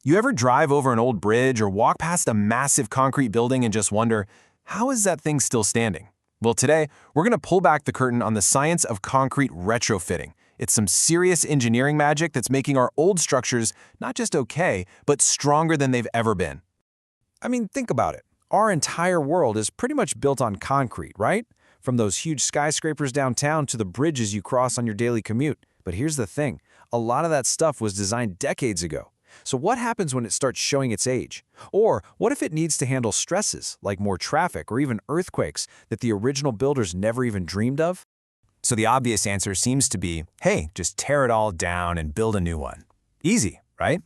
You ever drive over an old bridge or walk past a massive concrete building and just wonder, how is that thing still standing? Well, today, we're going to pull back the curtain on the science of concrete retrofitting. It's some serious engineering magic that's making our old structures not just okay, but stronger than they've ever been. I mean, think about it. Our entire world is pretty much built on concrete, right? From those huge skyscrapers downtown to the bridges you cross on your daily commute. But here's the thing. A lot of that stuff was designed decades ago. So what happens when it starts showing its age? Or what if it needs to handle stresses, like more traffic or even earthquakes, that the original builders never even dreamed of? So the obvious answer seems to be, hey, just tear it all down and build a new one. Easy, right?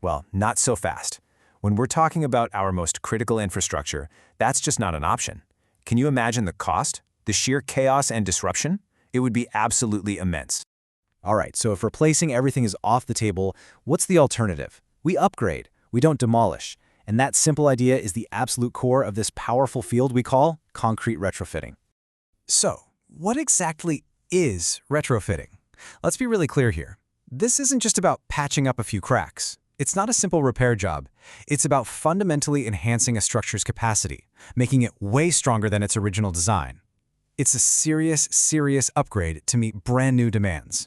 Well, not so fast. When we're talking about our most critical infrastructure, that's just not an option. Can you imagine the cost? The sheer chaos and disruption? It would be absolutely immense. All right, so if replacing everything is off the table, what's the alternative? We upgrade, we don't demolish. And that simple idea is the absolute core of this powerful field we call concrete retrofitting. So, what exactly is retrofitting? Let's be really clear here. This isn't just about patching up a few cracks. It's not a simple repair job. It's about fundamentally enhancing a structure's capacity, making it way stronger than its original design. It's a serious upgrade to meet brand new demands.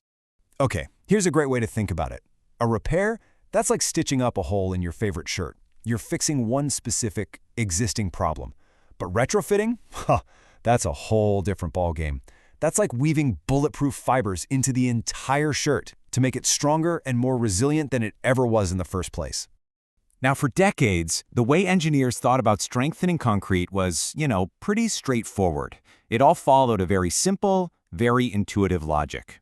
Okay, here's a great way to think about it. A repair, that's like stitching up a hole in your favorite shirt. You're fixing one specific existing problem. But retrofitting? That's a whole different ballgame. That's like weaving bulletproof fibers into the entire shirt to make it stronger and more resilient than it ever was in the first place. Now, for decades, the way engineers thought about strengthening concrete was, pretty straightforward. It all followed a very simple, very intuitive logic.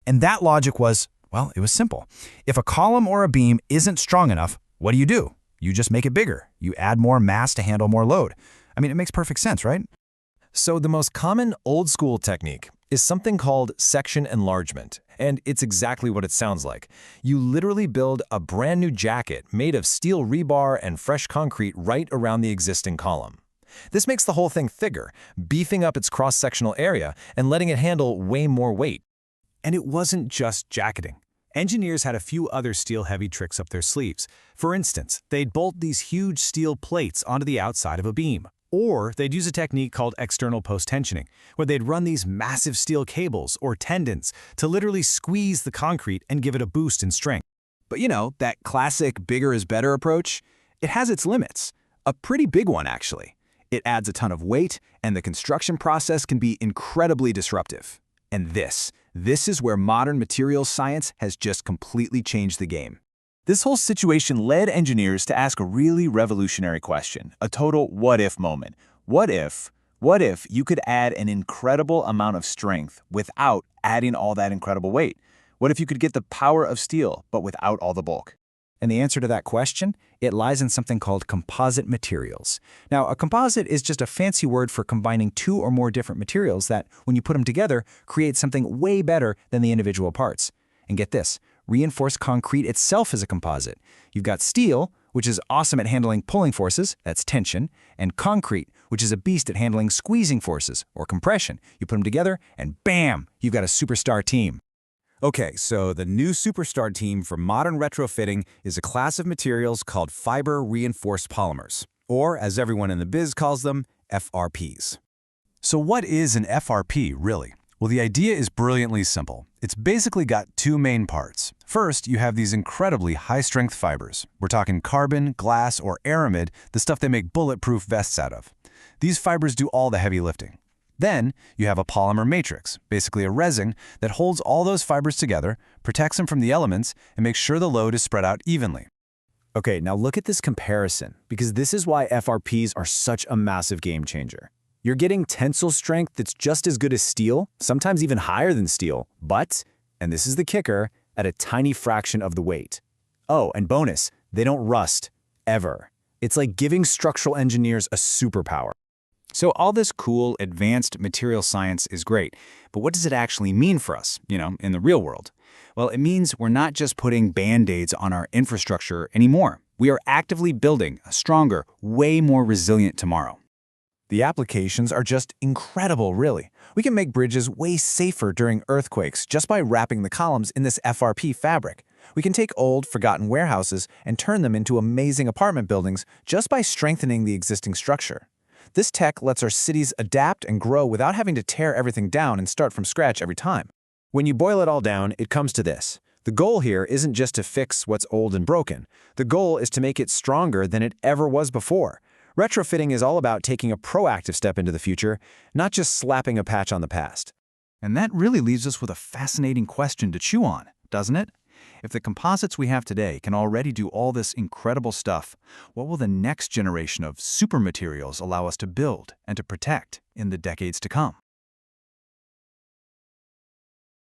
And that logic was, well, it was simple. If a column or a beam isn't strong enough, what do? You just make it bigger. You add more mass to handle more load. I mean, it makes perfect sense, right? So the most common old-school technique is something called section enlargement, and it's exactly what it sounds like. You literally build a brand new jacket made of steel rebar and fresh concrete right around the existing column. This makes the whole thing thicker, beefing up its cross-sectional area and letting it handle way more weight. And it wasn't just jacketing. Engineers had a few other steel-heavy tricks up their sleeves. For instance, they'd bolt these huge steel plates onto the outside of a beam. Or they'd use a technique called external post-tensioning, where they'd run these massive steel cables or tendons to literally squeeze the concrete and give it a boost in strength. But that classic bigger is better approach, it has its limits. A pretty big one, actually. It adds a ton of weight, and the construction process can be incredibly disruptive. And this is where modern materials science has just completely changed the game. This whole situation led engineers to ask a really revolutionary question, a total what-if moment. What if you could add an incredible amount of strength without adding all that incredible weight? What if you could get the power of steel, but without all the bulk? And the answer to that question, it lies in something called composite materials. Now, a composite is just a fancy word for combining two or more different materials that, when you put them together, create something way better than the individual parts. And get this, reinforced concrete itself is a composite. You've got steel, which is awesome at handling pulling forces, that's tension, and concrete, which is a beast at handling squeezing forces, or compression. You put them together, and bam, you've got a superstar team. Okay, so the new superstar team for modern retrofitting is a class of materials called fiber-reinforced polymers, or as everyone in the biz calls them, FRPs. So what is an FRP, really? Well, the idea is brilliantly simple. It's basically got two main parts. First, you have these incredibly high-strength fibers. We're talking carbon, glass, or aramid, the stuff they make bulletproof vests out of. These fibers do all the heavy lifting. Then, you have a polymer matrix, basically a resin, that holds all those fibers together, protects them from the elements, and makes sure the load is spread out evenly. Okay, now look at this comparison, because this is why FRPs are such a massive game changer. You're getting tensile strength that's just as good as steel, sometimes even higher than steel, but, and this is the kicker, at a tiny fraction of the weight. Oh, and bonus, they don't rust, ever. It's like giving structural engineers a superpower. So all this cool, advanced material science is great, but what does it actually mean for us, in the real world? Well, it means we're not just putting Band-Aids on our infrastructure anymore. We are actively building a stronger, way more resilient tomorrow. The applications are just incredible, really. We can make bridges way safer during earthquakes just by wrapping the columns in this FRP fabric. We can take old, forgotten warehouses and turn them into amazing apartment buildings just by strengthening the existing structure. This tech lets our cities adapt and grow without having to tear everything down and start from scratch every time. When you boil it all down, it comes to this. The goal here isn't just to fix what's old and broken. The goal is to make it stronger than it ever was before. Retrofitting is all about taking a proactive step into the future, not just slapping a patch on the past. And that really leaves us with a fascinating question to chew on, doesn't it? If the composites we have today can already do all this incredible stuff, what will the next generation of super materials allow us to build and to protect in the decades to come?